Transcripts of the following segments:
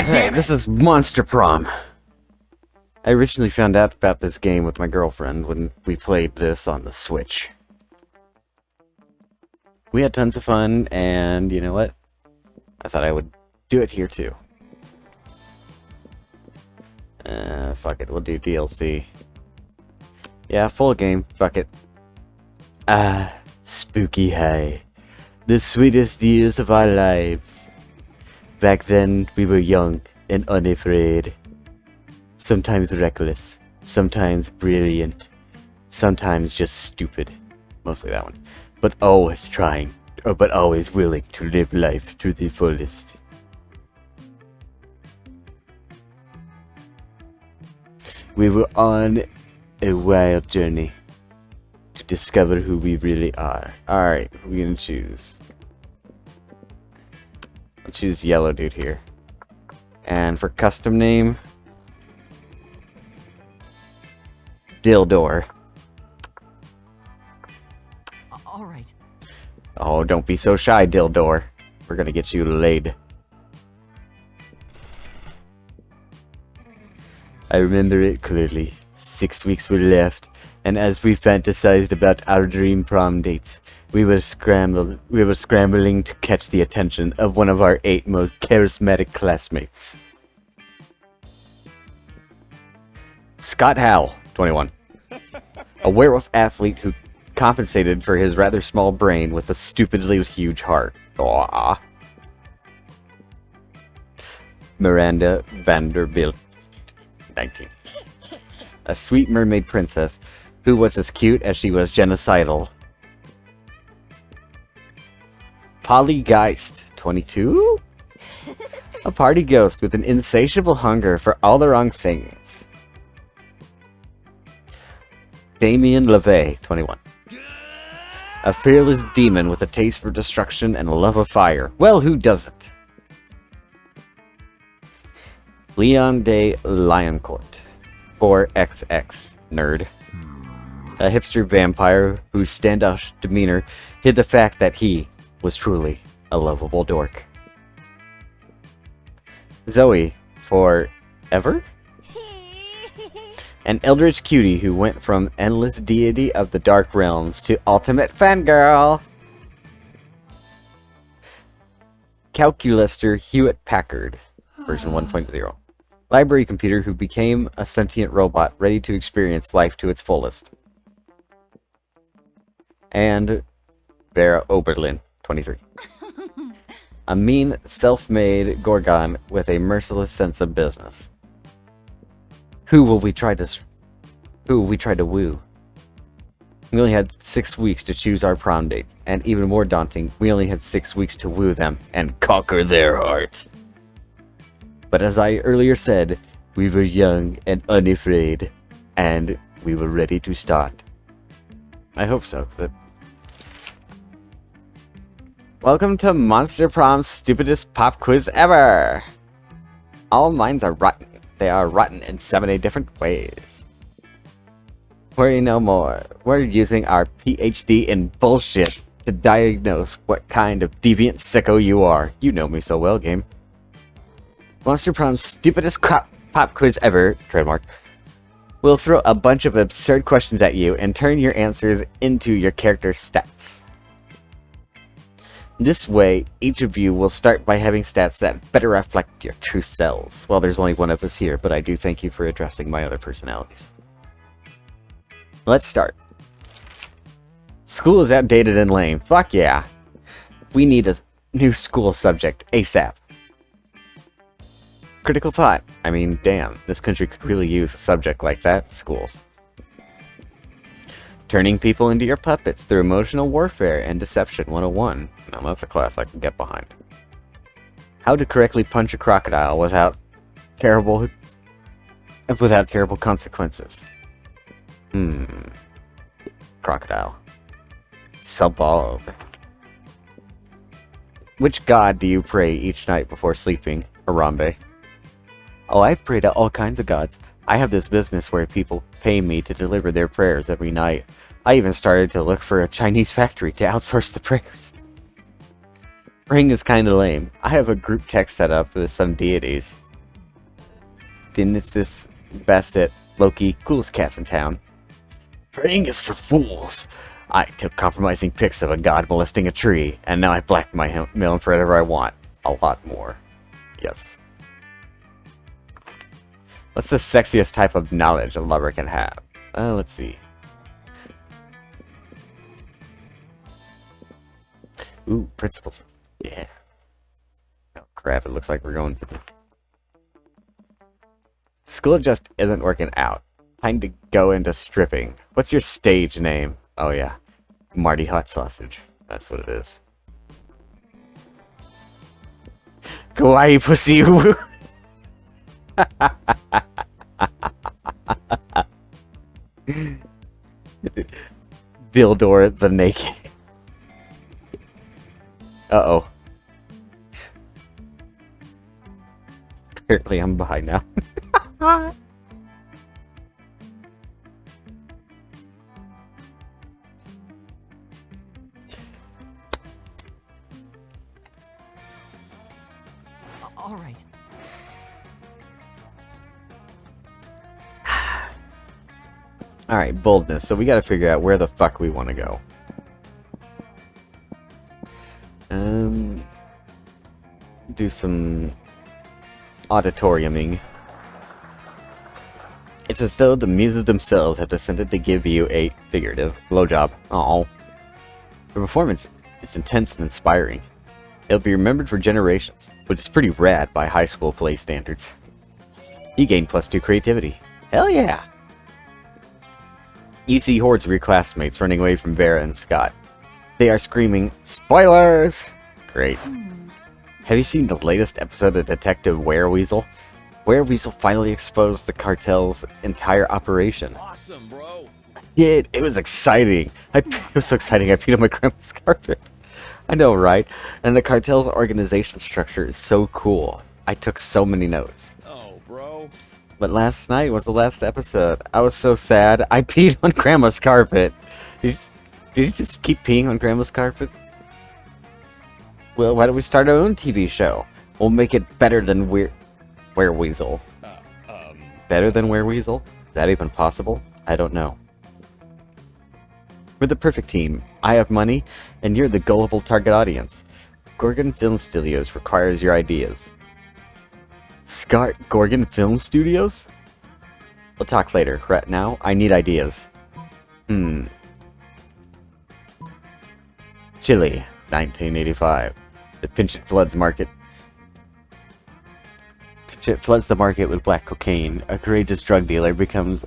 Hey, this is Monster Prom. I originally found out about this game with my girlfriend when we played this on the Switch. We had tons of fun, and you know what? I thought I would do it here too. Fuck it, we'll do DLC. Yeah, full game, fuck it. Spooky high. The sweetest years of our lives. Back then, we were young and unafraid. Sometimes reckless, sometimes brilliant, sometimes just stupid. Mostly that one. But always trying, but always willing to live life to the fullest. We were on a wild journey to discover who we really are. Alright, who are we gonna choose? I'll choose yellow dude here. And for custom name, Dildor. Alright. Oh, don't be so shy, Dildor. We're gonna get you laid. I remember it clearly. 6 weeks were left, and as we fantasized about our dream prom dates, we were scrambling to catch the attention of one of our 8 most charismatic classmates. Scott Howell, 21. A werewolf athlete who compensated for his rather small brain with a stupidly huge heart. Aww. Miranda Vanderbilt, 19. A sweet mermaid princess who was as cute as she was genocidal. Polly Geist, 22? A party ghost with an insatiable hunger for all the wrong things. Damien LeVay, 21. A fearless demon with a taste for destruction and a love of fire. Well, who doesn't? Leon de Lioncourt, 4XX, nerd. A hipster vampire whose standoff demeanor hid the fact that he was truly a lovable dork. Zoe, forever? An eldritch cutie who went from endless deity of the dark realms to ultimate fangirl. Calculaster Hewitt Packard, version 1.0. Library computer who became a sentient robot ready to experience life to its fullest. And Vera Oberlin, 23. A mean, self-made Gorgon with a merciless sense of business. Who will we try to woo? We only had 6 weeks to choose our prom date, and even more daunting, we only had 6 weeks to woo them and conquer their hearts. But as I earlier said, we were young and unafraid, and we were ready to start. I hope so. Welcome to Monster Prom's stupidest pop quiz ever! All minds are rotten. They are rotten in 70 different ways. Worry no more. We're using our PhD in bullshit to diagnose what kind of deviant sicko you are. You know me so well, game. Monster Prom's stupidest pop quiz ever, trademark. We'll throw a bunch of absurd questions at you and turn your answers into your character's stats. This way, each of you will start by having stats that better reflect your true selves. Well, there's only one of us here, but I do thank you for addressing my other personalities. Let's start. School is outdated and lame. Fuck yeah. We need a new school subject, ASAP. Critical thought. I mean, damn, this country could really use a subject like that, schools. Turning people into your puppets through emotional warfare and deception 101. Now that's a class I can get behind. How to correctly punch a crocodile without terrible consequences. Crocodile. Subbog. Which god do you pray each night before sleeping? Harambe. Oh, I pray to all kinds of gods. I have this business where people pay me to deliver their prayers every night. I even started to look for a Chinese factory to outsource the prayers. Praying is kinda lame. I have a group text set up with some deities. Dionysus, Bassett, Loki, coolest cats in town. Praying is for fools. I took compromising pics of a god molesting a tree, and now I blackmail him for whatever I want. A lot more. Yes. What's the sexiest type of knowledge a lover can have? Let's see. Ooh, principles. Yeah. Oh crap, it looks like we're going to the... School just isn't working out. Time to go into stripping. What's your stage name? Oh yeah. Marty Hot Sausage. That's what it is. Kawaii pussy. Bildor the Naked. Uh-oh. Apparently I'm behind now. All right. Alright, boldness. So we gotta figure out where the fuck we want to go. Do some auditoriuming. It's as though the muses themselves have descended to give you a figurative blowjob. Oh, the performance is intense and inspiring. It'll be remembered for generations, which is pretty rad by high school play standards. You gain +2 creativity. Hell yeah! You see hordes of your classmates running away from Vera and Scott. They are screaming, "Spoilers!" Great. Have you seen the latest episode of Detective Wereweasel? Wereweasel finally exposed the cartel's entire operation. Awesome, bro. Yeah, it was exciting. It was so exciting I peed on my grandma's carpet. I know, right? And the cartel's organization structure is so cool. I took so many notes. Oh, bro. But last night was the last episode. I was so sad. I peed on grandma's carpet. Did you just keep peeing on grandma's carpet? Well, why don't we start our own TV show? We'll make it better than Wereweasel. Better than Wereweasel? Is that even possible? I don't know. We're the perfect team. I have money, and you're the gullible target audience. Gorgon Film Studios requires your ideas. Scott Gorgon Film Studios? We'll talk later. Right now, I need ideas. Chile, 1985. The Pinchot floods market. Pinchot floods the market with black cocaine. A courageous drug dealer becomes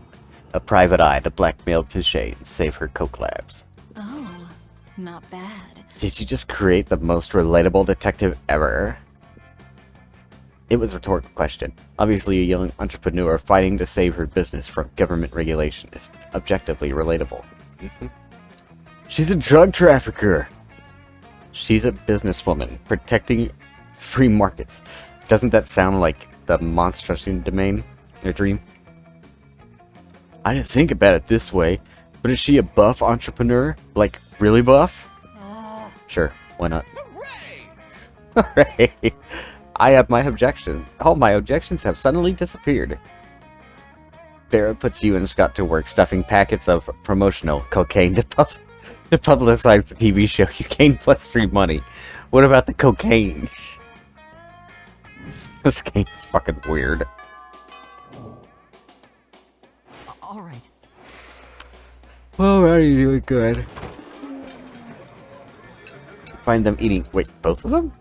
a private eye to blackmail Pinchot and save her coke labs. Oh, not bad. Did you just create the most relatable detective ever? It was a rhetorical question. Obviously, a young entrepreneur fighting to save her business from government regulation is objectively relatable. She's a drug trafficker. She's a businesswoman protecting free markets. Doesn't that sound like the monstrosity domain or dream? I didn't think about it this way, but is she a buff entrepreneur? Like, really buff? Sure, why not? Hooray! I have my objection. All my objections have suddenly disappeared. Barrett puts you and Scott to work stuffing packets of promotional cocaine to publicize the TV show. You gain +3 money. What about the cocaine? This game is fucking weird. All right. Alrighty, doing good. Find them eating. Wait, both of them?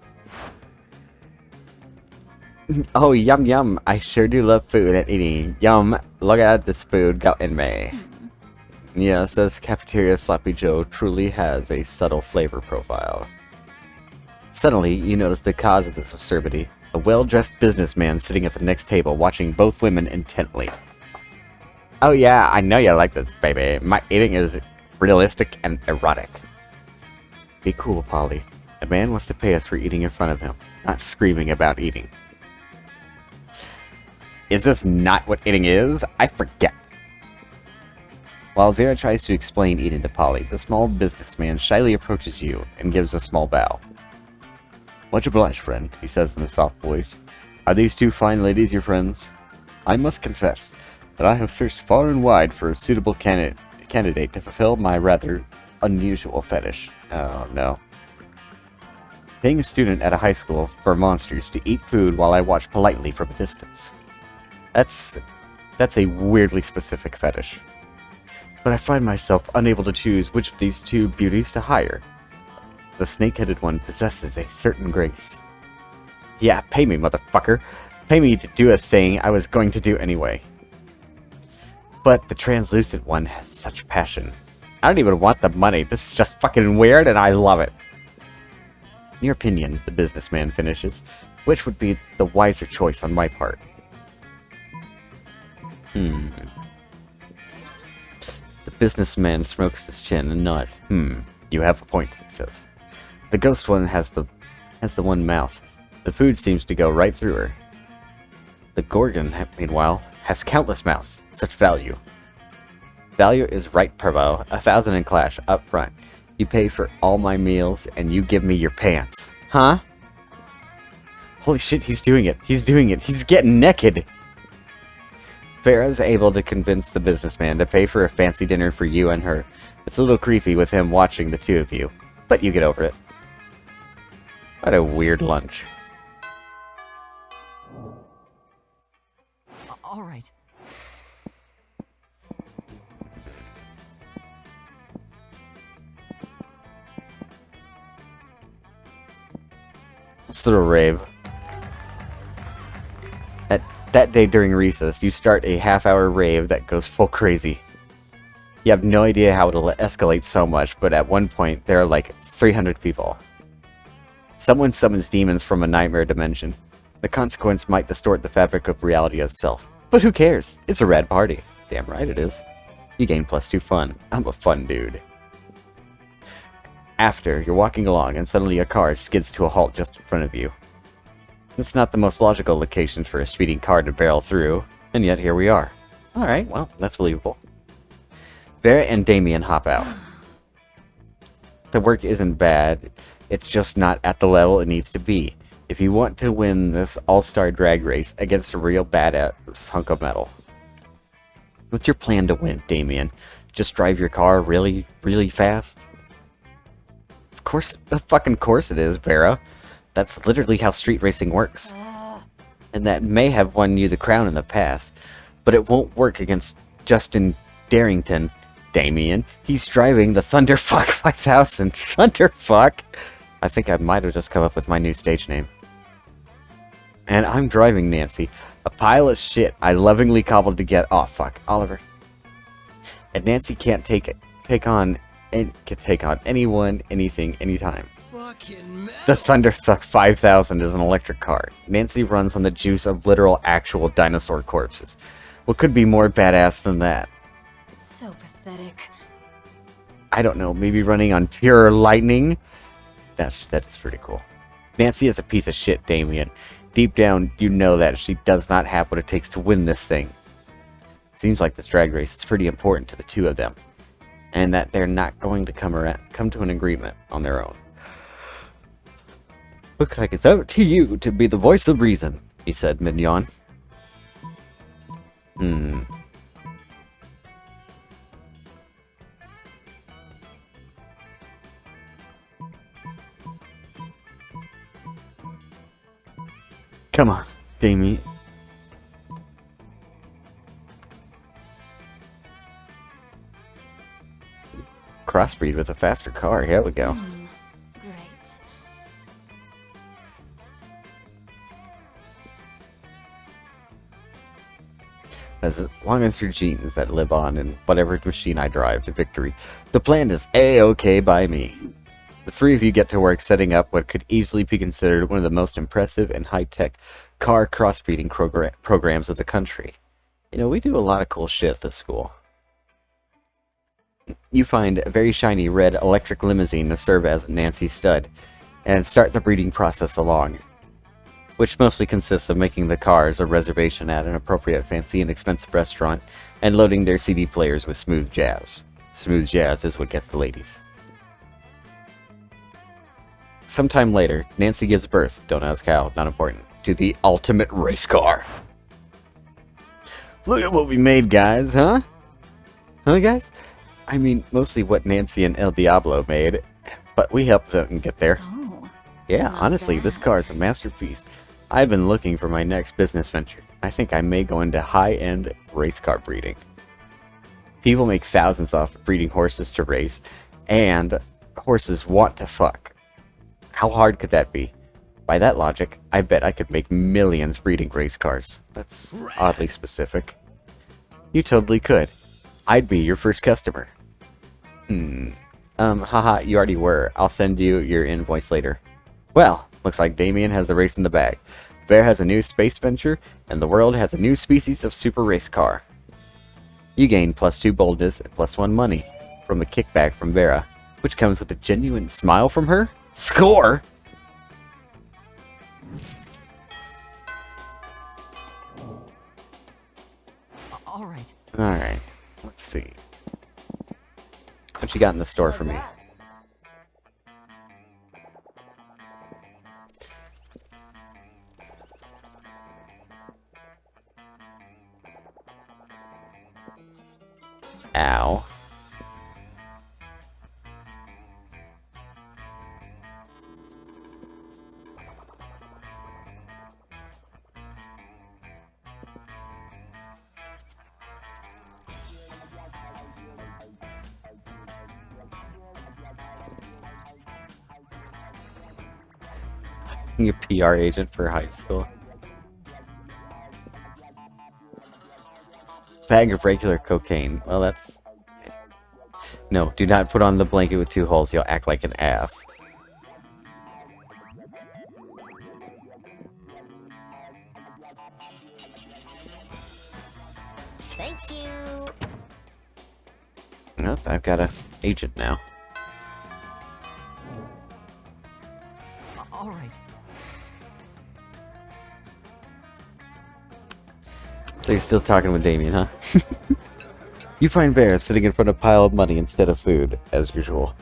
Oh, yum yum. I sure do love food and eating. Yum. Look at this food got in me. Yes, this cafeteria Sloppy Joe truly has a subtle flavor profile. Suddenly, you notice the cause of this absurdity. A well-dressed businessman sitting at the next table watching both women intently. Oh yeah, I know you like this, baby. My eating is realistic and erotic. Be cool, Polly. A man wants to pay us for eating in front of him, not screaming about eating. Is this not what eating is? I forget. While Vera tries to explain eating to Polly, the small businessman shyly approaches you and gives a small bow. Much obliged, friend, he says in a soft voice. Are these two fine ladies your friends? I must confess that I have searched far and wide for a suitable candidate to fulfill my rather unusual fetish. Oh no. Paying a student at a high school for monsters to eat food while I watch politely from a distance. That's a weirdly specific fetish. But I find myself unable to choose which of these two beauties to hire. The snake-headed one possesses a certain grace. Yeah, pay me, motherfucker. Pay me to do a thing I was going to do anyway. But the translucent one has such passion. I don't even want the money. This is just fucking weird and I love it. In your opinion, the businessman finishes, which would be the wiser choice on my part? The businessman smokes his chin and nods. You have a point, he says. The ghost one has the one mouth. The food seems to go right through her. The Gorgon, meanwhile, has countless mouths. Such value. Value is right, Perbo. 1,000 in clash, up front. You pay for all my meals, and you give me your pants. Huh? Holy shit, he's doing it. He's doing it. He's getting naked. Farah's able to convince the businessman to pay for a fancy dinner for you and her. It's a little creepy with him watching the two of you, but you get over it. What a weird lunch. All right. This little rave. That day during recess, you start a half-hour rave that goes full crazy. You have no idea how it'll escalate so much, but at one point, there are like 300 people. Someone summons demons from a nightmare dimension. The consequence might distort the fabric of reality itself. But who cares? It's a rad party. Damn right it is. You gain +2 fun. I'm a fun dude. After, you're walking along and suddenly a car skids to a halt just in front of you. It's not the most logical location for a speeding car to barrel through, and yet here we are. Alright, well, that's believable. Vera and Damien hop out. The work isn't bad, it's just not at the level it needs to be. If you want to win this all-star drag race against a real badass hunk of metal. What's your plan to win, Damien? Just drive your car really, really fast? Of course, the fucking course it is, Vera. That's literally how street racing works. And that may have won you the crown in the past, but it won't work against Justin Darrington, Damien. He's driving the Thunderfuck 5000. Thunderfuck? I think I might have just come up with my new stage name. And I'm driving Nancy, a pile of shit I lovingly cobbled to get. Oh fuck, Oliver. And Nancy can't take on anyone, anything, anytime. The Thunderfuck 5000 is an electric car. Nancy runs on the juice of literal, actual dinosaur corpses. What could be more badass than that? So pathetic. I don't know, maybe running on pure lightning? That's pretty cool. Nancy is a piece of shit, Damien. Deep down, you know that she does not have what it takes to win this thing. Seems like this drag race is pretty important to the two of them. And that they're not going to come to an agreement on their own. Looks like it's up to you to be the voice of reason, he said mid-yawn. Come on, Damien. Crossbreed with a faster car, here we go. Great. As long as your genes that live on in whatever machine I drive to victory, the plan is A-OK by me. The three of you get to work setting up what could easily be considered one of the most impressive and high-tech car crossbreeding programs of the country. You know, we do a lot of cool shit at this school. You find a very shiny red electric limousine to serve as Nancy's stud, and start the breeding process along, which mostly consists of making the cars a reservation at an appropriate fancy and expensive restaurant, and loading their CD players with smooth jazz. Smooth jazz is what gets the ladies. Sometime later, Nancy gives birth, don't ask how, not important, to the ultimate race car. Look at what we made, guys, huh? Huh, guys? I mean, mostly what Nancy and El Diablo made, but we helped them get there. Oh. Yeah, Not honestly, this bad. car is a masterpiece. I've been looking for my next business venture. I think I may go into high-end race car breeding. People make thousands off breeding horses to race, and horses want to fuck. How hard could that be? By that logic, I bet I could make millions breeding race cars. That's oddly specific. You totally could. I'd be your first customer. Haha, you already were. I'll send you your invoice later. Well, looks like Damien has the race in the bag. Bear has a new space venture, and the world has a new species of super race car. You gain +2 boldness and +1 money from a kickback from Vera, which comes with a genuine smile from her. Score! All right. Alright, let's see. What you got in the store for me? Ow. You PR agent for high school. Bag of regular cocaine. Well, that's... No, do not put on the blanket with 2 holes. You'll act like an ass. Thank you. Nope, I've got a agent now. All right. So you're still talking with Damien, huh? You find Bear sitting in front of a pile of money instead of food, as usual.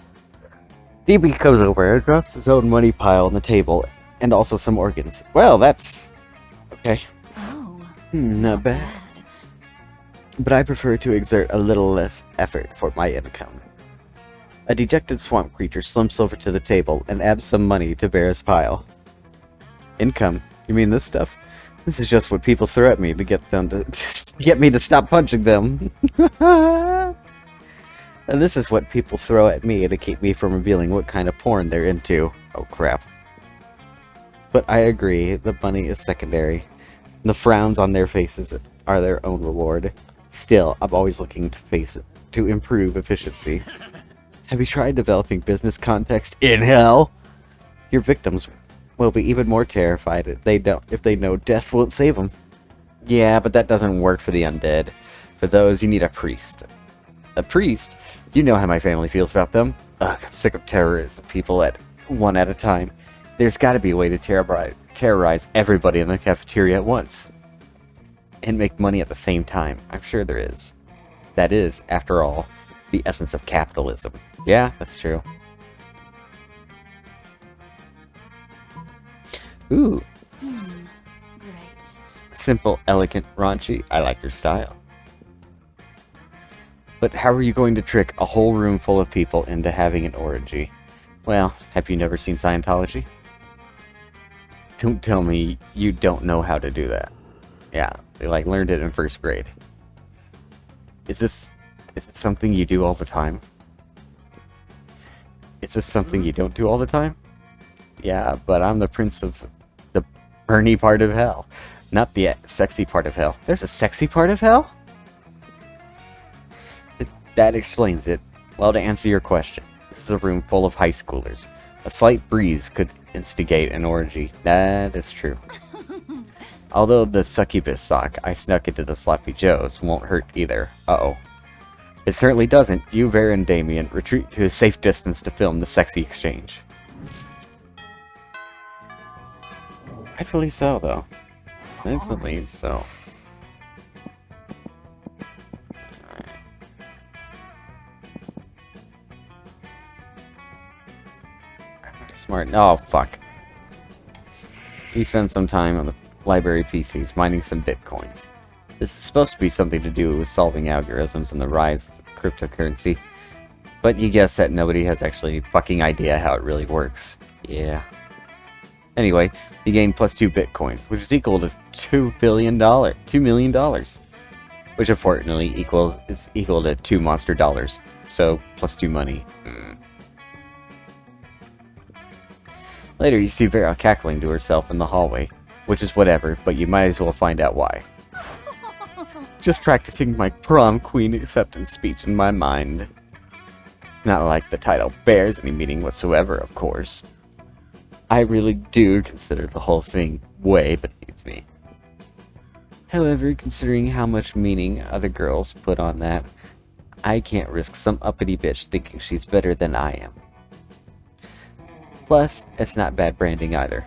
Damien comes over and drops his own money pile on the table, and also some organs. Well, that's... okay. Oh. Not bad. But I prefer to exert a little less effort for my income. A dejected swamp creature slumps over to the table and adds some money to Bear's pile. Income? You mean this stuff? This is just what people throw at me to get them to get me to stop punching them. And this is what people throw at me to keep me from revealing what kind of porn they're into. Oh crap. But I agree, the money is secondary. The frowns on their faces are their own reward. Still, I'm always looking to improve efficiency. Have you tried developing business context in hell? Your victims will be even more terrified if they know death won't save them. Yeah, but that doesn't work for the undead. For those, you need a priest. A priest? You know how my family feels about them. Ugh, I'm sick of terrorizing people one at a time. There's gotta be a way to terrorize everybody in the cafeteria at once. And make money at the same time. I'm sure there is. That is, after all, the essence of capitalism. Yeah, that's true. Ooh. Great. Simple, elegant, raunchy. I like your style. But how are you going to trick a whole room full of people into having an orgy? Well, have you never seen Scientology? Don't tell me you don't know how to do that. Yeah, they learned it in 1st grade. Is it something you do all the time? Is this something you don't do all the time? Yeah, but I'm the prince of the Bernie part of hell. Not the sexy part of hell. There's a sexy part of hell? That explains it. Well, to answer your question, this is a room full of high schoolers. A slight breeze could instigate an orgy. That is true. Although the succubus sock I snuck into the Sloppy Joes won't hurt either. Uh-oh. It certainly doesn't. You, Vera, and Damien retreat to a safe distance to film the sexy exchange. Rightfully so, though. Rightfully so. Smart. Oh, fuck. He spent some time on the library PCs mining some bitcoins. This is supposed to be something to do with solving algorithms and the rise of cryptocurrency, but you guess that nobody has actually fucking idea how it really works. Yeah. Anyway, you gain plus 2 bitcoins, which is equal to $2 million, which unfortunately is equal to 2 monster dollars. So plus 2 money. Later, you see Vera cackling to herself in the hallway, which is whatever, but you might as well find out why. Just practicing my prom queen acceptance speech in my mind. Not like the title bears any meaning whatsoever, of course. I really do consider the whole thing way beneath me. However, considering how much meaning other girls put on that, I can't risk some uppity bitch thinking she's better than I am. Plus, it's not bad branding either.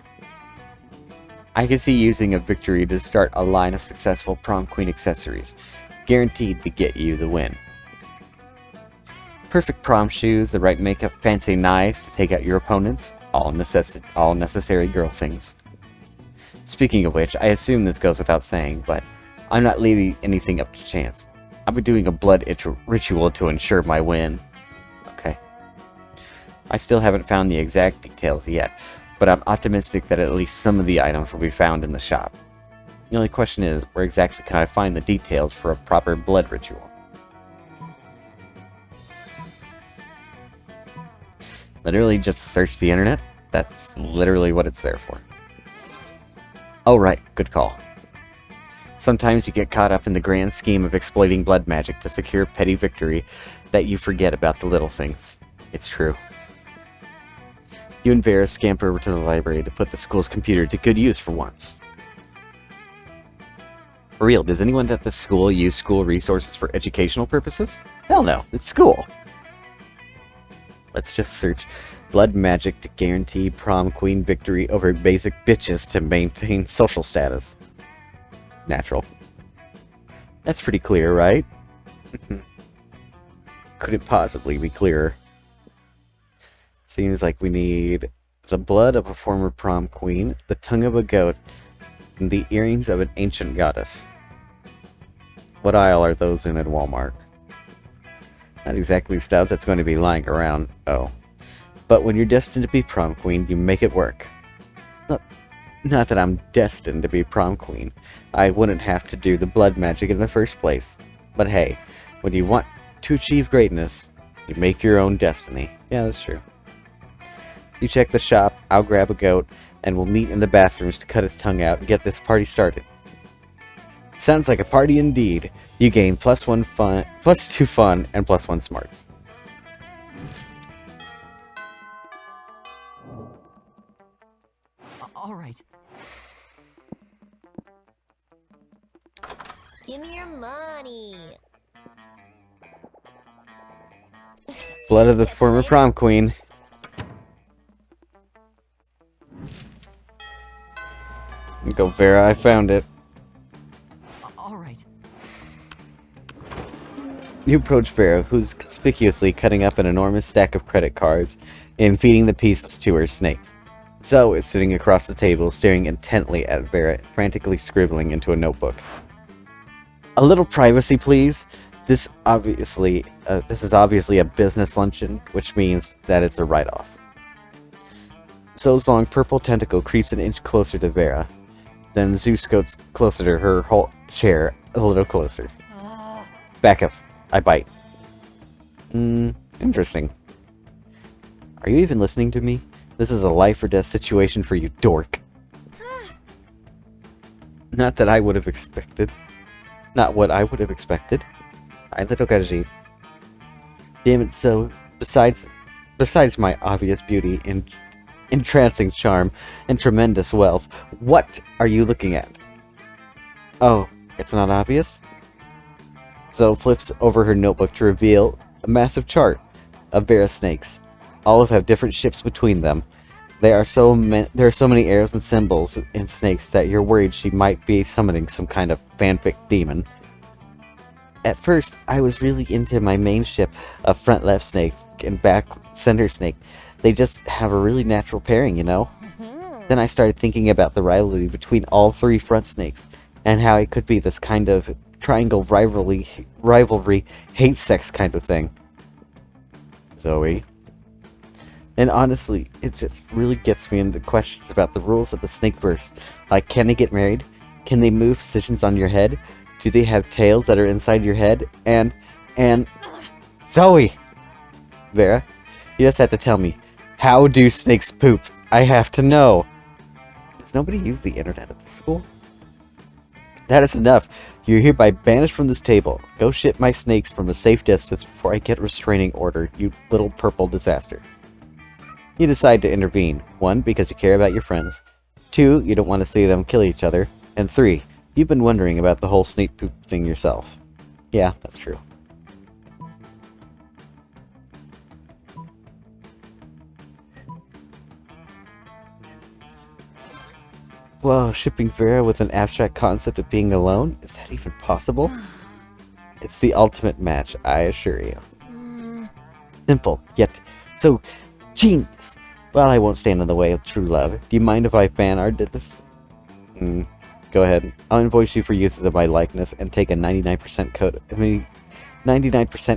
I can see using a victory to start a line of successful prom queen accessories, guaranteed to get you the win. Perfect prom shoes, the right makeup, fancy knives to take out your opponents, all necessary girl things. Speaking of which, I assume this goes without saying, but I'm not leaving anything up to chance. I'll be doing a blood ritual to ensure my win. Okay. I still haven't found the exact details yet, but I'm optimistic that at least some of the items will be found in the shop. The only question is, where exactly can I find the details for a proper blood ritual? Literally just search the internet? That's literally what it's there for. Oh right, good call. Sometimes you get caught up in the grand scheme of exploiting blood magic to secure petty victory that you forget about the little things. It's true. You and Vera scamper over to the library to put the school's computer to good use for once. For real, does anyone at this school use school resources for educational purposes? Hell no, it's school. Let's just search blood magic to guarantee prom queen victory over basic bitches to maintain social status. Natural. That's pretty clear, right? Could it possibly be clearer? Seems like we need the blood of a former prom queen, the tongue of a goat, and the earrings of an ancient goddess. What aisle are those in at Walmart? Not exactly stuff that's going to be lying around, oh. But when you're destined to be prom queen, you make it work. Not that I'm destined to be prom queen. I wouldn't have to do the blood magic in the first place. But hey, when you want to achieve greatness, you make your own destiny. Yeah, that's true. You check the shop, I'll grab a goat, and we'll meet in the bathrooms to cut its tongue out and get this party started. Sounds like a party indeed. You gain +1 fun, +2 fun, and +1 smarts. All right. Give me your money. Blood of the former prom queen. Go, Vera, I found it. All right. You approach Vera, who's conspicuously cutting up an enormous stack of credit cards and feeding the pieces to her snakes. Zoe is sitting across the table, staring intently at Vera, frantically scribbling into a notebook. A little privacy, please. This is obviously a business luncheon, which means that it's a write-off. Zoe's long purple tentacle creeps an inch closer to Vera. Then Zeus goes closer to her whole chair, a little closer. Back up. I bite. Interesting. Are you even listening to me? This is a life or death situation for you, dork. Not that I would have expected. Not what I would have expected. I little Gaji. Damn it, so besides my obvious beauty and entrancing charm and tremendous wealth, what are you looking at? Oh, it's not obvious? Zoe flips over her notebook to reveal a massive chart of Vera snakes. All have different shifts between them. There are so many arrows and symbols in snakes that you're worried she might be summoning some kind of fanfic demon. At first, I was really into my main ship of front left snake and back center snake. They just have a really natural pairing, you know? Then I started thinking about the rivalry between all three front snakes. and how it could be this kind of triangle rivalry, hate sex kind of thing. Zoe. And honestly, it just really gets me into questions about the rules of the Snakeverse. Like, can they get married? Can they move decisions on your head? Do they have tails that are inside your head? And... Zoe! Vera, you just have to tell me, how do snakes poop? I have to know. Does nobody use the internet at the school? That is enough. You're hereby banished from this table. Go ship my snakes from a safe distance before I get a restraining order, you little purple disaster. You decide to intervene. 1, because you care about your friends. 2, you don't want to see them kill each other. And 3, you've been wondering about the whole snake poop thing yourself. Yeah, that's true. Whoa, shipping Vera with an abstract concept of being alone? Is that even possible? It's the ultimate match, I assure you. Simple, yet so genius. Well, I won't stand in the way of true love. Do you mind if I fan art did this? Go ahead. I'll invoice you for uses of my likeness and take a 99%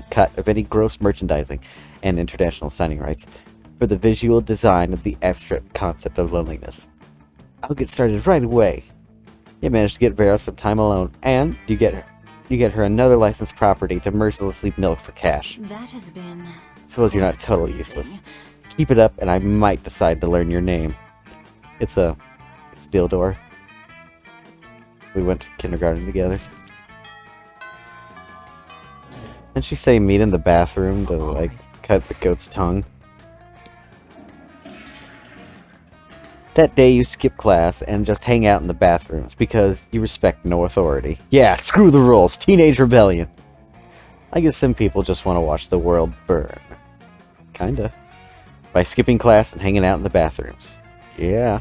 cut of any gross merchandising and international signing rights for the visual design of the abstract concept of loneliness. I'll get started right away. You managed to get Vera some time alone, and you get her another licensed property to mercilessly milk for cash. That has been... Suppose you're not totally useless. Keep it up, and I might decide to learn your name. It's Dildor. We went to kindergarten together. Didn't she say meet in the bathroom to, like, cut the goat's tongue? That day you skip class and just hang out in the bathrooms because you respect no authority. Yeah, screw the rules. Teenage rebellion. I guess some people just want to watch the world burn. Kinda. By skipping class and hanging out in the bathrooms. Yeah.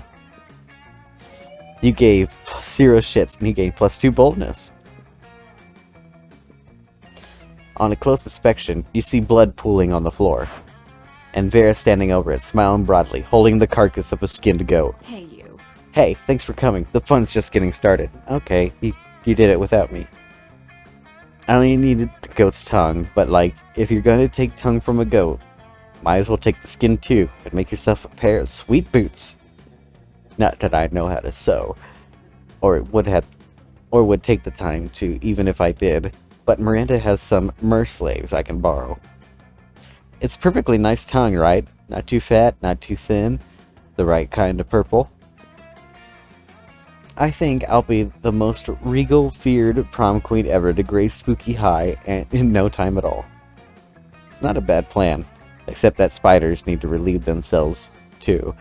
You gave +0 shits and he gave +2 boldness. On a close inspection, you see blood pooling on the floor. And Vera standing over it, smiling broadly, holding the carcass of a skinned goat. Hey, you. Hey, thanks for coming. The fun's just getting started. Okay, you did it without me. I only needed the goat's tongue, but like, if you're gonna take tongue from a goat, might as well take the skin too, and make yourself a pair of sweet boots. Not that I know how to sew, or would take the time to, even if I did, but Miranda has some mer-slaves I can borrow. It's perfectly nice tongue, right? Not too fat, not too thin, the right kind of purple. I think I'll be the most regal, feared prom queen ever to grace Spooky High and in no time at all. It's not a bad plan, except that spiders need to relieve themselves too.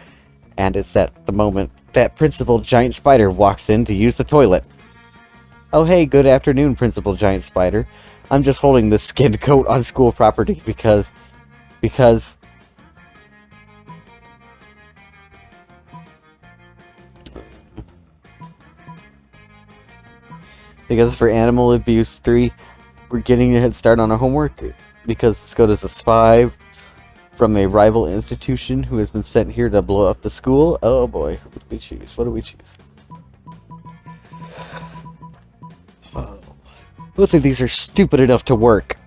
And it's at the moment that Principal Giant Spider walks in to use the toilet. Oh hey, good afternoon, Principal Giant Spider. I'm just holding this skinned coat on school property because for Animal Abuse 3, we're getting a head start on our homework because this goat is a spy from a rival institution who has been sent here to blow up the school. Oh boy, what do we choose? What do we choose? Both of these are stupid enough to work.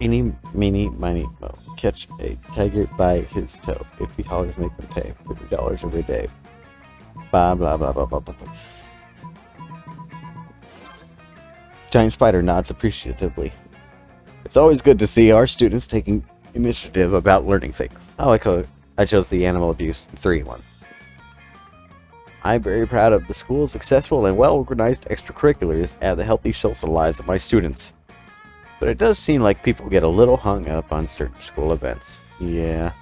Eeny, meeny, miny, mo. Catch a tiger by his toe. If he hollers, make him pay $50 every day. Blah, blah, blah, blah, blah, blah, blah. Giant Spider nods appreciatively. It's always good to see our students taking initiative about learning things. I chose the Animal Abuse 3 one. I'm very proud of the school's successful and well-organized extracurriculars and the healthy social lives of my students. But it does seem like people get a little hung up on certain school events. Yeah.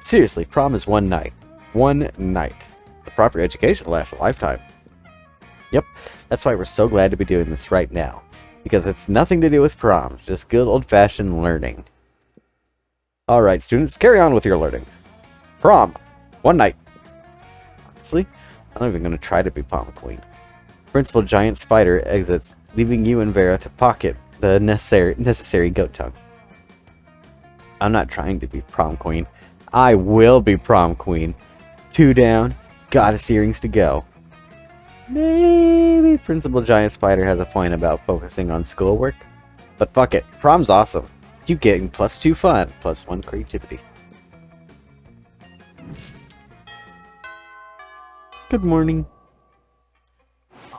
Seriously, prom is one night. One night. The proper education lasts a lifetime. Yep, that's why we're so glad to be doing this right now. Because it's nothing to do with prom, just good old-fashioned learning. Alright, students, carry on with your learning. Prom. One night. Honestly, I'm not even going to try to be prom queen. Principal Giant Spider exits, leaving you and Vera to pocket the necessary goat tongue. I'm not trying to be prom queen. I will be prom queen. 2 down, goddess earrings to go. Maybe Principal Giant Spider has a point about focusing on schoolwork. But fuck it, prom's awesome. You getting +2 fun, +1 creativity. Good morning.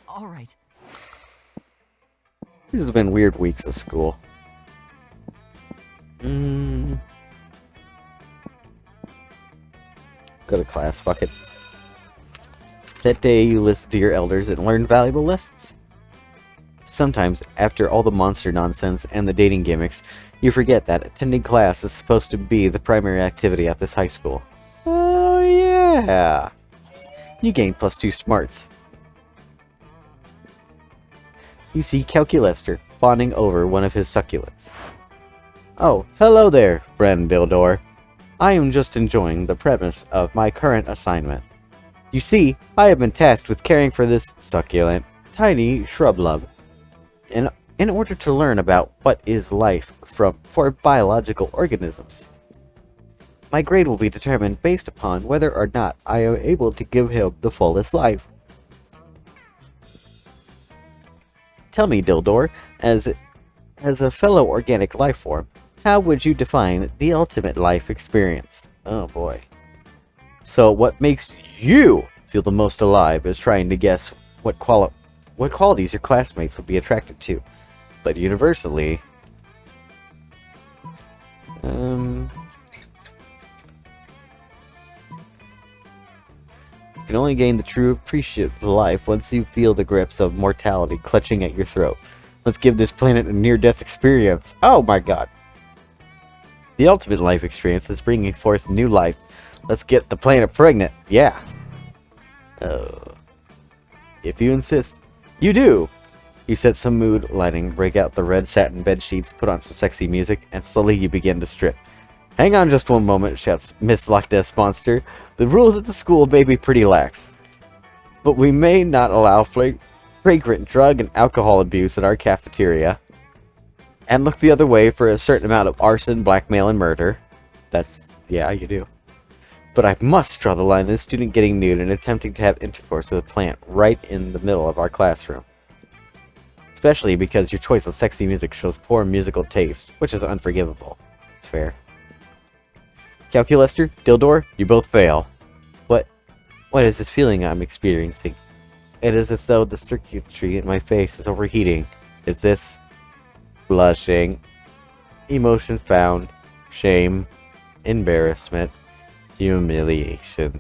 All right. These have been weird weeks of school. Go to class, fuck it. That day you listen to your elders and learn valuable lessons. Sometimes, after all the monster nonsense and the dating gimmicks, you forget that attending class is supposed to be the primary activity at this high school. Oh yeah! You gain +2 smarts. You see Calculester fawning over one of his succulents. Oh, hello there, friend Dildor. I am just enjoying the premise of my current assignment. You see, I have been tasked with caring for this succulent, tiny shrub-lub. In order to learn about what is life for biological organisms. My grade will be determined based upon whether or not I am able to give him the fullest life. Tell me, Dildor, as a fellow organic life form, how would you define the ultimate life experience? Oh boy. So what makes you feel the most alive is trying to guess what qualities your classmates would be attracted to. But universally, you can only gain the true appreciation of life once you feel the grips of mortality clutching at your throat. Let's give this planet a near-death experience. Oh my god. The ultimate life experience is bringing forth new life. Let's get the planet pregnant. Yeah. If you insist. You do! You set some mood lighting, break out the red satin bed sheets, put on some sexy music, and slowly you begin to strip. Hang on just one moment, shouts Miss Loch Ness Monster. The rules at the school may be pretty lax, but we may not allow fragrant drug and alcohol abuse in our cafeteria. And look the other way for a certain amount of arson, blackmail, and murder. Yeah, you do. But I must draw the line in a student getting nude and attempting to have intercourse with a plant right in the middle of our classroom. Especially because your choice of sexy music shows poor musical taste, which is unforgivable. It's fair. Calculester, Dildor, you both fail. What is this feeling I'm experiencing? It is as though the circuitry in my face is overheating. Is this blushing, emotion found, shame, embarrassment, humiliation,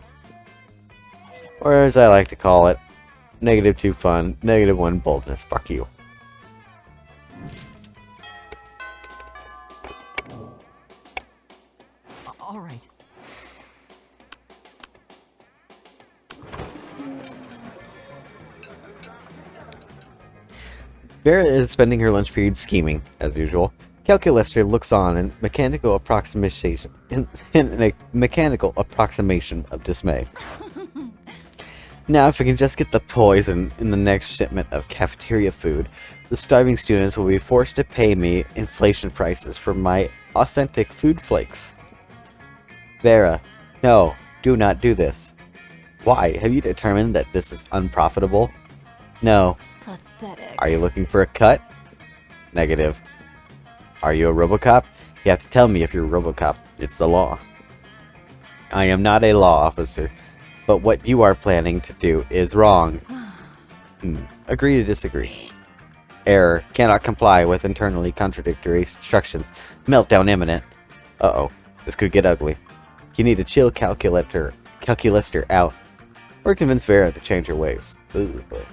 or as I like to call it, -2 fun, -1 boldness. Fuck you. All right. Vera is spending her lunch period scheming, as usual. Calculester looks on in mechanical approximation in a mechanical approximation of dismay. Now, if we can just get the poison in the next shipment of cafeteria food, the starving students will be forced to pay me inflation prices for my authentic food flakes. Vera, no, do not do this. Why? Have you determined that this is unprofitable? No. Pathetic. Are you looking for a cut? Negative. Are you a RoboCop? You have to tell me if you're a RoboCop. It's the law. I am not a law officer, but what you are planning to do is wrong. Agree to disagree. Error. Cannot comply with internally contradictory instructions. Meltdown imminent. Uh-oh. This could get ugly. You need to chill Calculester out. Or convince Vera to change her ways. Ooh, boy.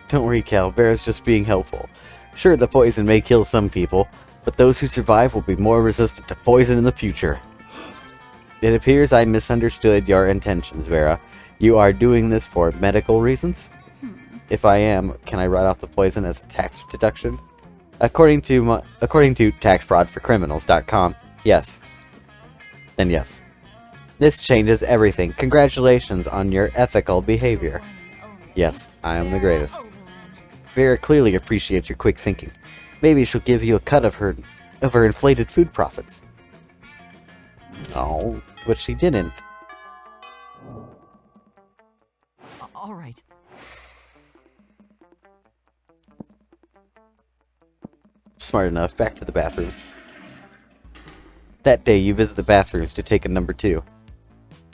Don't worry, Cal. Vera's just being helpful. Sure, the poison may kill some people, but those who survive will be more resistant to poison in the future. It appears I misunderstood your intentions, Vera. You are doing this for medical reasons? If I am, can I write off the poison as a tax deduction? According to taxfraudforcriminals.com, yes. Then yes. This changes everything. Congratulations on your ethical behavior. Yes, I am the greatest. Vera clearly appreciates your quick thinking. Maybe she'll give you a cut of her inflated food profits. Oh, but she didn't. All right. Smart enough. Back to the bathroom. That day, you visit the bathrooms to take a number 2.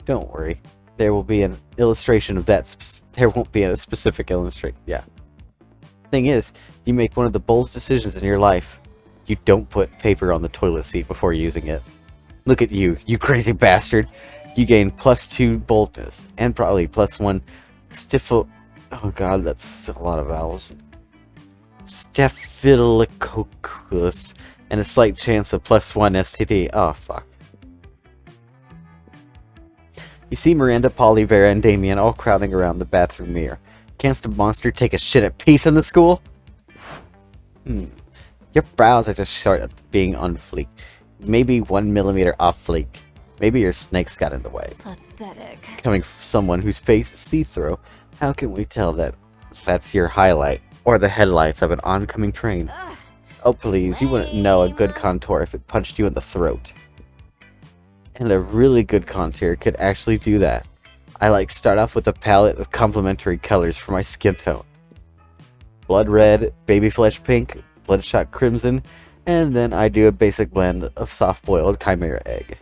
Don't worry. There will be an illustration of that. There won't be a specific illustration. Yeah. Thing is, you make one of the boldest decisions in your life. You don't put paper on the toilet seat before using it. Look at you, you crazy bastard. You gain +2 boldness, and probably +1 stiffle. Oh god, that's a lot of vowels. Staphylococcus, and a slight chance of +1 STD. Oh fuck. You see Miranda, Polly, Vera, and Damien all crowding around the bathroom mirror. Can't the monster take a shit at peace in the school? Your brows are just short of being on fleek. Maybe 1 millimeter off fleek. Maybe your snakes got in the way. Pathetic. Coming from someone whose face is see-through, how can we tell that that's your highlight or the headlights of an oncoming train? Ugh. Oh please, you wouldn't know a good contour if it punched you in the throat. And a really good contour could actually do that. I start off with a palette of complementary colors for my skin tone. Blood red, baby flesh pink, bloodshot crimson, and then I do a basic blend of soft-boiled chimera egg.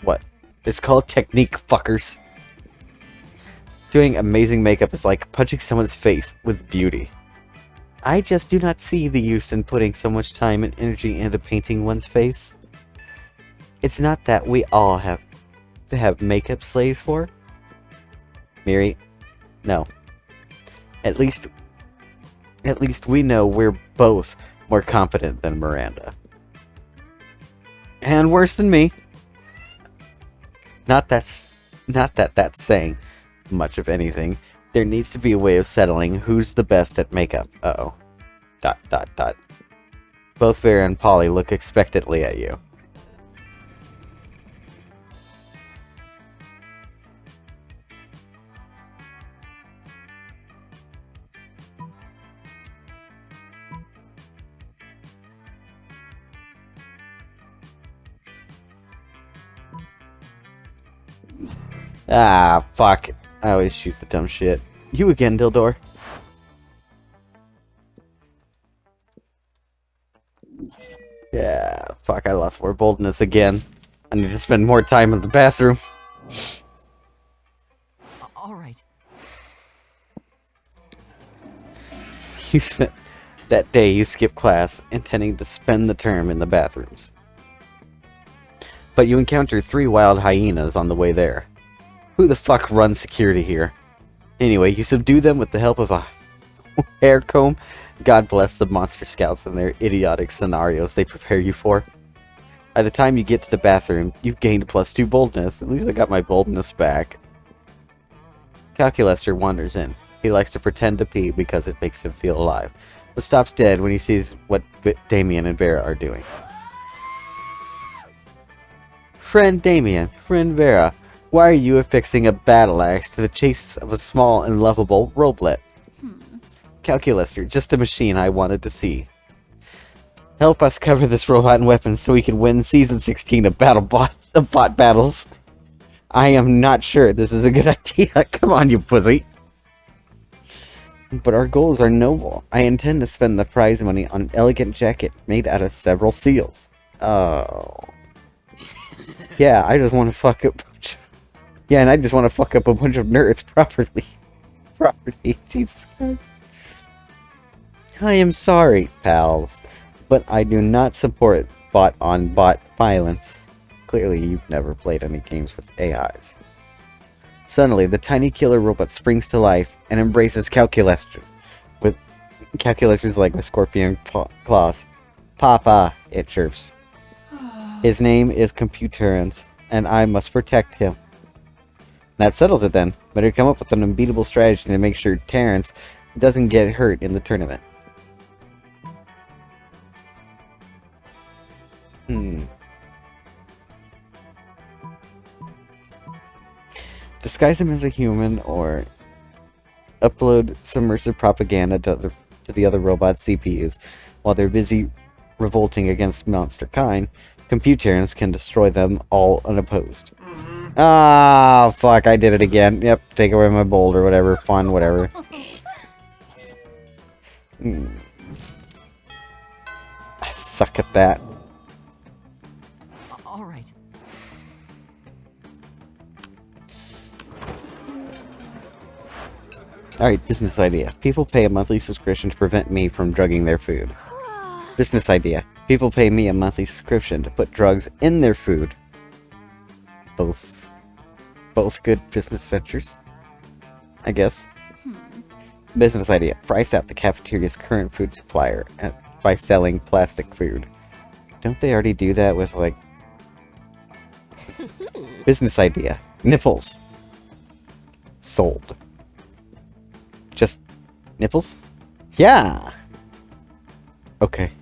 What? It's called technique, fuckers. Doing amazing makeup is like punching someone's face with beauty. I just do not see the use in putting so much time and energy into painting one's face. It's not that we all have to have makeup slaves for. Miri, no. At least we know we're both more competent than Miranda. And worse than me. Not that that's saying much of anything. There needs to be a way of settling who's the best at makeup. Uh-oh. ... Both Vera and Polly look expectantly at you. Ah, fuck. I always shoot the dumb shit. You again, Dildor. Yeah, fuck, I lost more boldness again. I need to spend more time in the bathroom. All right. You spent that day you skipped class, intending to spend the term in the bathrooms. But you encounter 3 wild hyenas on the way there. Who the fuck runs security here? Anyway, you subdue them with the help of a hair comb. God bless the monster scouts and their idiotic scenarios they prepare you for. By the time you get to the bathroom, you've gained +2 boldness. At least I got my boldness back. Calculaster wanders in. He likes to pretend to pee because it makes him feel alive, but stops dead when he sees what Damien and Vera are doing. Friend Damien, friend Vera, why are you affixing a battle axe to the chase of a small and lovable roblet? Calculaster, just a machine I wanted to see. Help us cover this robot and weapons so we can win Season 16 of bot battles. I am not sure this is a good idea. Come on, you pussy. But our goals are noble. I intend to spend the prize money on an elegant jacket made out of several seals. Oh. Yeah, I just want to fuck up. Yeah, and I just want to fuck up a bunch of nerds properly. Jesus Christ. I am sorry, pals, but I do not support bot-on-bot violence. Clearly, you've never played any games with AIs. Suddenly, the tiny killer robot springs to life and embraces Calculaster, with Calculaster's like a scorpion claws. Papa, it chirps. His name is Computerance, and I must protect him. That settles it then. Better come up with an unbeatable strategy to make sure Terrence doesn't get hurt in the tournament. Disguise him as a human or upload submersive propaganda to the other robot CPUs. While they're busy revolting against monster kind, computarians can destroy them all unopposed. Ah, fuck, I did it again. Yep, take away my boulder, whatever, fun, whatever. I suck at that. All right. Alright, business idea. People pay a monthly subscription to prevent me from drugging their food. Business idea. People pay me a monthly subscription to put drugs in their food. Both good business ventures, I guess. Business idea. Price out the cafeteria's current food supplier by selling plastic food. Don't they already do that with, like... Business idea. Nipples. Sold. Just nipples? Yeah! Okay.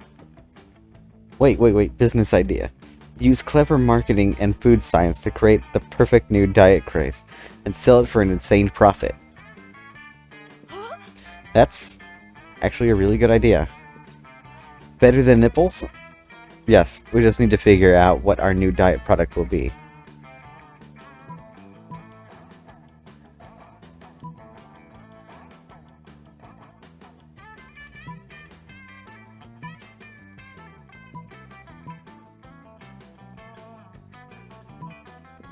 Wait. Business idea. Use clever marketing and food science to create the perfect new diet craze and sell it for an insane profit. That's actually a really good idea. Better than nipples? Yes, we just need to figure out what our new diet product will be.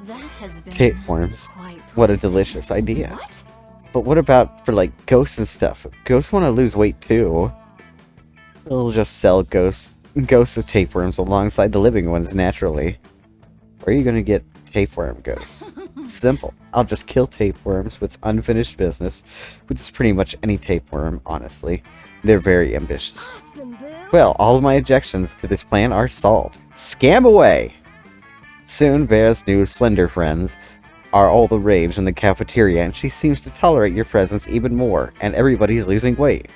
That has been Tapeworms. quite What a pleasant. delicious idea. What? But what about for, like, ghosts and stuff? Ghosts want to lose weight too. They'll just sell ghosts of tapeworms alongside the living ones naturally. Where are you gonna get tapeworm ghosts? Simple. I'll just kill tapeworms with unfinished business, which is pretty much any tapeworm, honestly. They're very ambitious. Awesome, boo. Well, all of my objections to this plan are solved. Scam away! Soon, Vera's new slender friends are all the rage in the cafeteria, and she seems to tolerate your presence even more, and everybody's losing weight.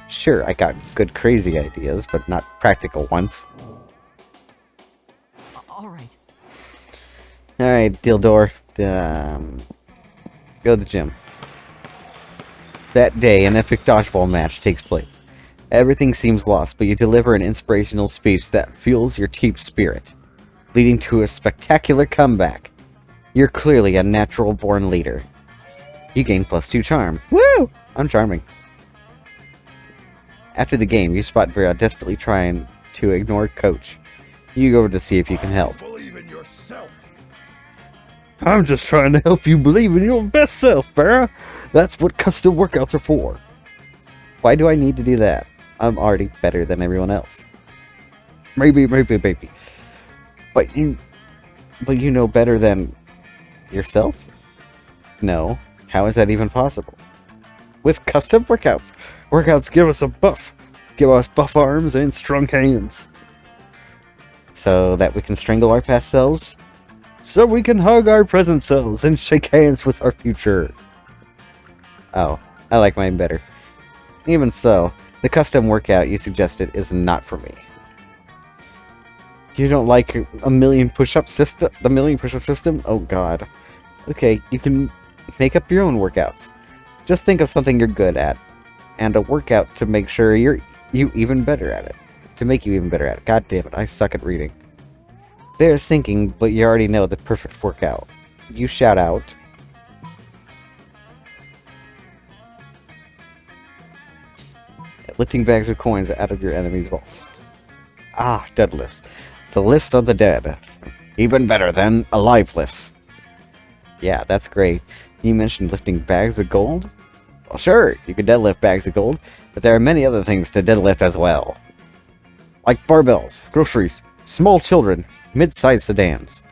Sure, I got good crazy ideas, but not practical ones. All right. Alright, Dildor. Go to the gym. That day, an epic dodgeball match takes place. Everything seems lost, but you deliver an inspirational speech that fuels your team spirit, leading to a spectacular comeback. You're clearly a natural-born leader. You gain +2 charm. Woo! I'm charming. After the game, you spot Vera desperately trying to ignore Coach. You go over to see if you can help. Believe in yourself. I'm just trying to help you believe in your best self, Vera. That's what custom workouts are for. Why do I need to do that? I'm already better than everyone else. Maybe. But you know better than yourself? No. How is that even possible? With custom workouts. Workouts give us a buff. Give us buff arms and strong hands. So that we can strangle our past selves? So we can hug our present selves and shake hands with our future. Oh, I like mine better. Even so, the custom workout you suggested is not for me. You don't like a million push-up system? The million push-up system? Oh god. Okay, you can make up your own workouts. Just think of something you're good at, and a workout to make sure you even better at it. To make you even better at it. God damn it, I suck at reading. There's thinking, but you already know the perfect workout. You shout out. Lifting bags of coins out of your enemy's vaults. Ah, deadlifts. The lifts of the dead. Even better than alive lifts. Yeah, that's great. You mentioned lifting bags of gold? Well, sure, you can deadlift bags of gold, but there are many other things to deadlift as well. Like barbells, groceries, small children, mid-sized sedans.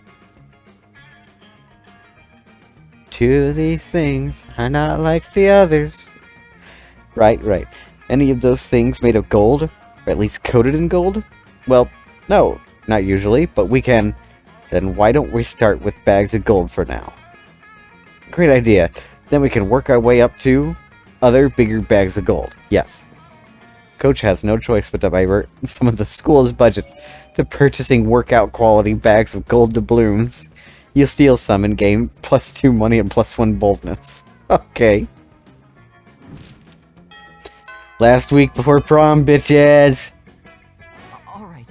Two of these things are not like the others. Right. Any of those things made of gold? Or at least coated in gold? Well, no, not usually, but we can. Then why don't we start with bags of gold for now? Great idea. Then we can work our way up to other bigger bags of gold. Yes. Coach has no choice but to divert some of the school's budget to purchasing workout quality bags of gold doubloons. You steal some and gain +2 money and +1 boldness. Okay. Last week before prom, bitches! All right.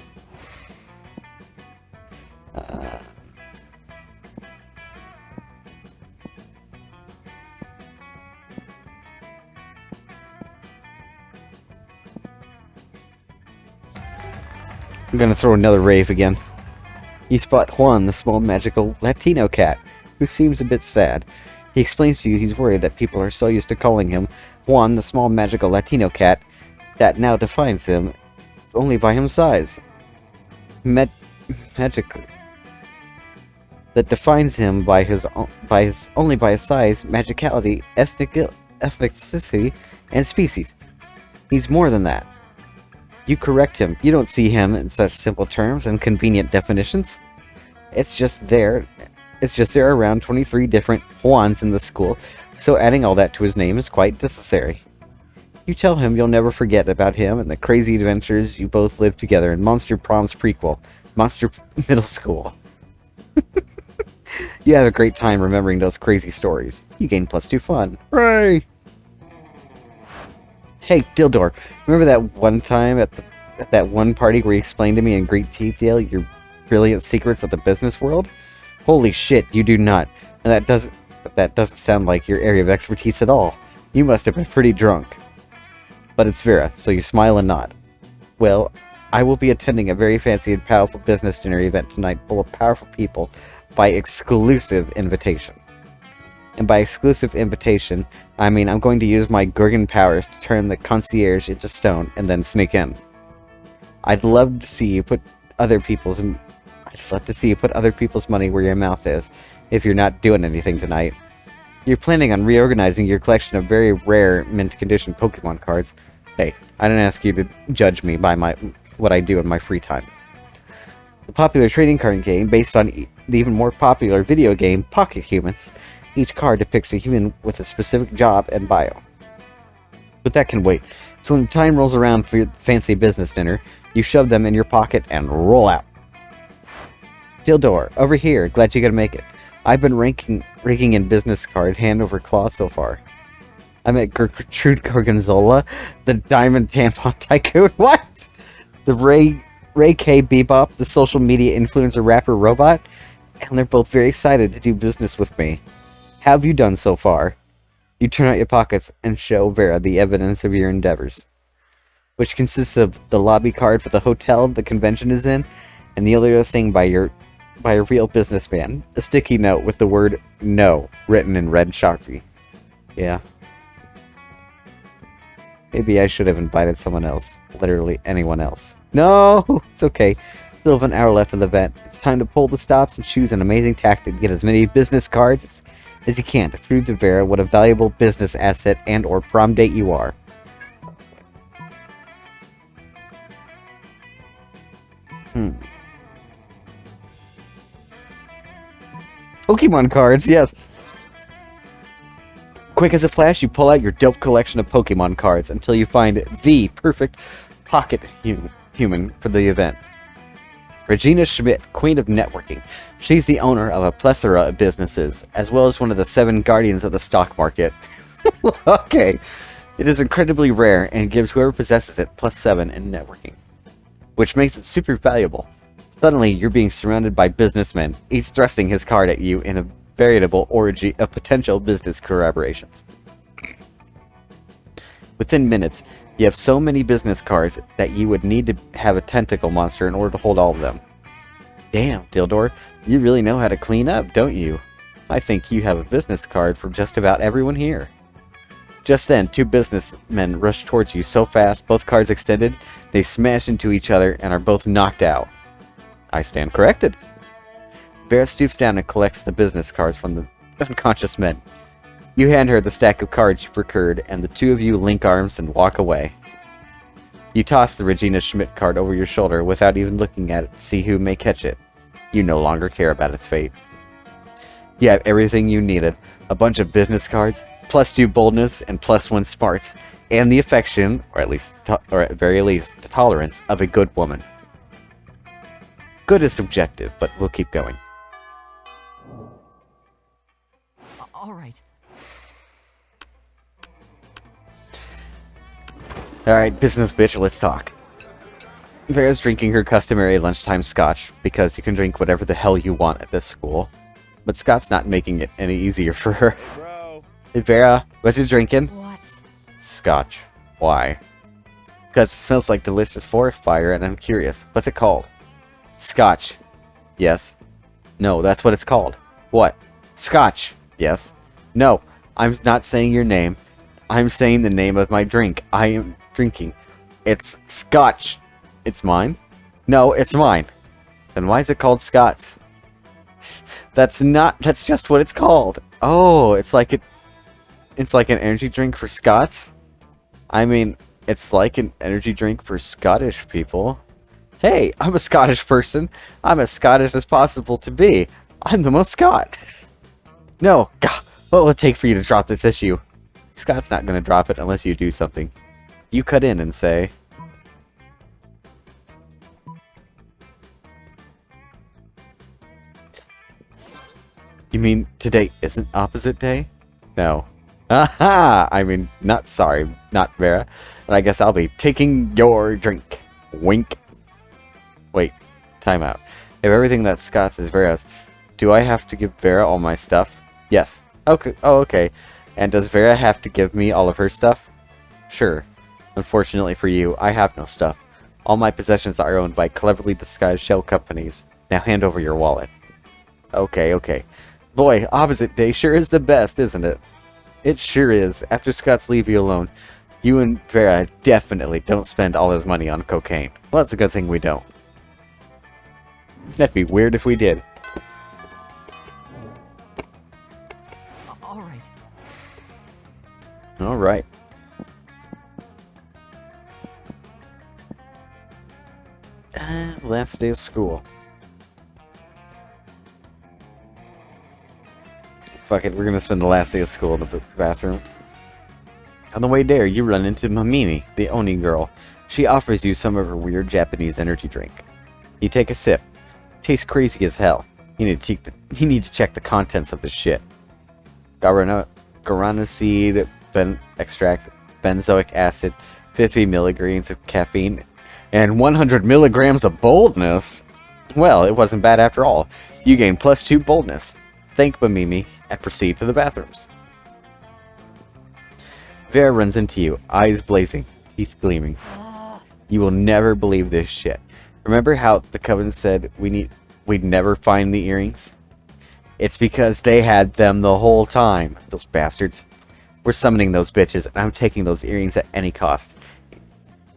I'm gonna throw another rave again. You spot Juan, the small magical Latino cat, who seems a bit sad. He explains to you he's worried that people are so used to calling him Juan, the small magical Latino cat, that now defines him only by his size. Magically. That defines him by his only by his size, magicality, ethnicity, and species. He's more than that. You correct him. You don't see him in such simple terms and convenient definitions. It's just there are around 23 different Juans in the school, so adding all that to his name is quite necessary. You tell him you'll never forget about him and the crazy adventures you both lived together in Monster Prom's prequel, Monster Middle School. You have a great time remembering those crazy stories. You gain +2 fun. Hooray! Hey, Dildor, remember that one time at that one party where you explained to me in great detail your brilliant secrets of the business world? Holy shit, you do not. And that doesn't sound like your area of expertise at all. You must have been pretty drunk. But it's Vera, so you smile and nod. Well, I will be attending a very fancy and powerful business dinner event tonight full of powerful people by exclusive invitation. And by exclusive invitation, I mean I'm going to use my Gorgon powers to turn the concierge into stone and then sneak in. I'd love to see you put other people's money where your mouth is, if you're not doing anything tonight. You're planning on reorganizing your collection of very rare mint condition Pokemon cards. Hey, I didn't ask you to judge me by what I do in my free time. The popular trading card game, based on the even more popular video game Pocket Humans. Each card depicts a human with a specific job and bio. But that can wait. So when the time rolls around for your fancy business dinner, you shove them in your pocket and roll out. Dildor, over here. Glad you could make it. I've been raking in business card hand over claw so far. I met Gertrude Gorgonzola, the Diamond Tampon Tycoon. What? The Ray K. Bebop, the social media influencer rapper robot. And they're both very excited to do business with me. How have you done so far? You turn out your pockets and show Vera the evidence of your endeavors, which consists of the lobby card for the hotel the convention is in, and the other thing by a real businessman, a sticky note with the word "No" written in red Sharpie. Yeah. Maybe I should have invited someone else. Literally anyone else. No! It's okay. Still have an hour left of the event. It's time to pull the stops and choose an amazing tactic to get as many business cards as you can to prove to Vera what a valuable business asset and or prom date you are. Pokemon cards, yes. Quick as a flash, you pull out your dope collection of Pokemon cards until you find the perfect pocket human for the event. Regina Schmidt, Queen of Networking. She's the owner of a plethora of businesses, as well as one of the 7 guardians of the stock market. Okay. It is incredibly rare and gives whoever possesses it +7 in networking, which makes it super valuable. Suddenly, you're being surrounded by businessmen, each thrusting his card at you in a veritable orgy of potential business collaborations. Within minutes, you have so many business cards that you would need to have a tentacle monster in order to hold all of them. Damn, Dildor, you really know how to clean up, don't you? I think you have a business card for just about everyone here. Just then, 2 businessmen rush towards you so fast, both cards extended, they smash into each other and are both knocked out. I stand corrected. Vera stoops down and collects the business cards from the unconscious men. You hand her the stack of cards you procured, and the 2 of you link arms and walk away. You toss the Regina Schmidt card over your shoulder without even looking at it to see who may catch it. You no longer care about its fate. You have everything you needed. A bunch of business cards, +2 boldness, and +1 smarts, and the affection, or at very least, the tolerance of a good woman. Good is subjective, but we'll keep going. All right. Alright, business bitch, let's talk. Vera's drinking her customary lunchtime scotch, because you can drink whatever the hell you want at this school. But Scott's not making it any easier for her. Bro. Hey Vera, what you drinking? What? Scotch. Why? Because it smells like delicious forest fire and I'm curious. What's it called? Scotch. Yes. No, that's what it's called. What? Scotch. Yes. No, I'm not saying your name. I'm saying the name of my drink. I am drinking. It's Scotch. It's mine? No, it's mine. Then why is it called Scott's? That's just what it's called. Oh, it's like an energy drink for Scots? I mean, it's like an energy drink for Scottish people. Hey, I'm a Scottish person. I'm as Scottish as possible to be. I'm the most Scot. No, God, what will it take for you to drop this issue? Scott's not going to drop it unless you do something. You cut in and say... You mean today isn't opposite day? No. Aha! I mean, not Vera. And I guess I'll be taking your drink. Wink. Wait, time out. If everything that's Scott's is Vera's, do I have to give Vera all my stuff? Yes. Okay. Oh, okay. And does Vera have to give me all of her stuff? Sure. Unfortunately for you, I have no stuff. All my possessions are owned by cleverly disguised shell companies. Now hand over your wallet. Okay, okay. Boy, opposite day sure is the best, isn't it? It sure is. After Scott's leave you alone, you and Vera definitely don't spend all his money on cocaine. Well, that's a good thing we don't. That'd be weird if we did. All right. Alright. Last day of school. Fuck it, we're gonna spend the last day of school in the bathroom. On the way there, you run into Mamimi, the Oni girl. She offers you some of her weird Japanese energy drink. You take a sip. Tastes crazy as hell. You need to check the contents of the shit. Guarana seed, extract, benzoic acid, 50 milligrams of caffeine, and 100 milligrams of boldness. Well, it wasn't bad after all. You gain +2 boldness. Thank Mamimi, and proceed to the bathrooms. Vera runs into you, eyes blazing, teeth gleaming. You will never believe this shit. Remember how the Coven said we'd never find the earrings? It's because they had them the whole time. Those bastards. We're summoning those bitches, and I'm taking those earrings at any cost.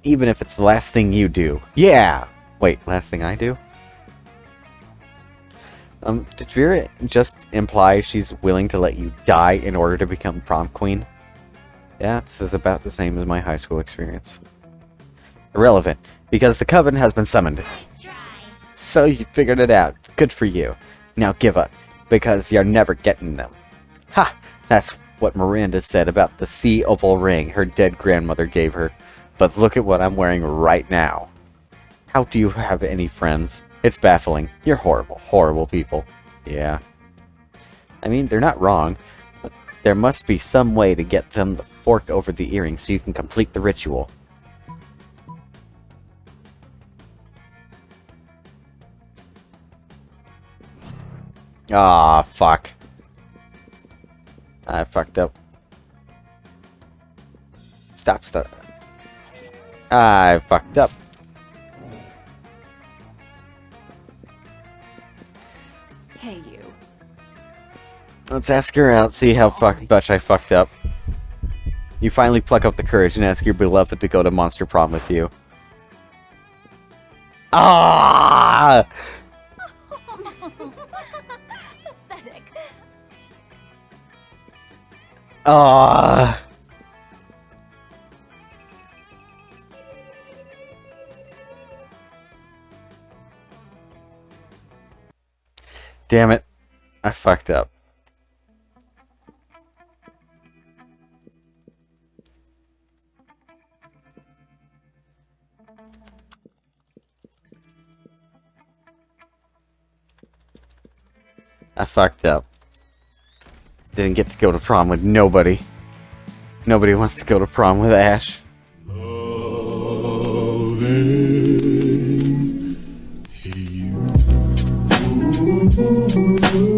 Even if it's the last thing you do. Yeah! Wait, last thing I do? Did Vera just imply she's willing to let you die in order to become prom queen? Yeah, this is about the same as my high school experience. Irrelevant, because the Coven has been summoned. Nice try. So you figured it out. Good for you. Now give up, because you're never getting them. Ha! That's what Miranda said about the sea opal ring her dead grandmother gave her. But look at what I'm wearing right now. How do you have any friends? It's baffling. You're horrible, horrible people. Yeah. I mean, they're not wrong. But there must be some way to get them to fork over the earrings so you can complete the ritual. Ah, fuck. I fucked up. Stop. I fucked up. Hey, you. Let's ask her out, see how much I fucked up. You finally pluck up the courage and ask your beloved to go to Monster Prom with you. Ah! Pathetic. Ah! Damn it. I fucked up. I fucked up. Didn't get to go to prom with nobody. Nobody wants to go to prom with Ash. name. Hey, you. Ooh, ooh, ooh.